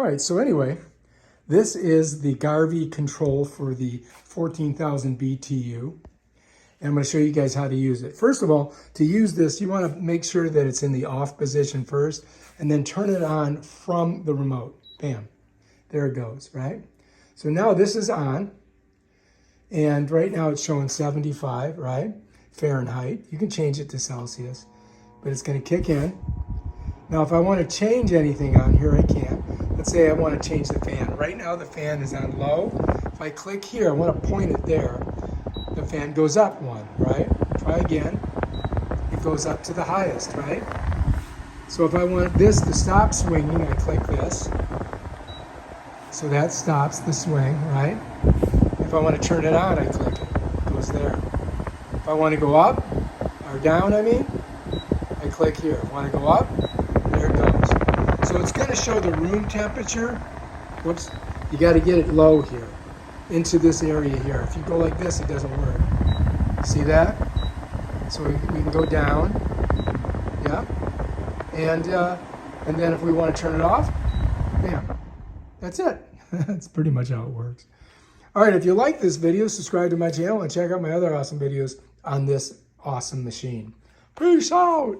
right, so anyway, this is the Garvee control for the 14,000 BTU. And I'm going to show you guys how to use it. First of all, to use this, you want to make sure that it's in the off position first, and then turn it on from the remote. Bam. There it goes, right? So now this is on, and right now it's showing 75, right? Fahrenheit. You can change it to Celsius, but it's going to kick in. Now, if I want to change anything on here, I can. Let's say I want to change the fan. Right now, the fan is on low. If I click here, I want to point it there. The fan goes up one, right? Try again. It goes up to the highest, right? So if I want this to stop swinging, I click this. So that stops the swing, right? If I want to turn it on, I click it. It goes there. If I want to go up, or down, I click here. If I want to go up, there it goes. So it's going to show the room temperature. Whoops. You got to get it low here, into this area here. If you go like this, it doesn't work. See that? So we can go down. Yeah. And then if we want to turn it off, bam. That's it. That's pretty much how it works. All right, if you like this video, subscribe to my channel and check out my other awesome videos on this awesome machine. Peace out.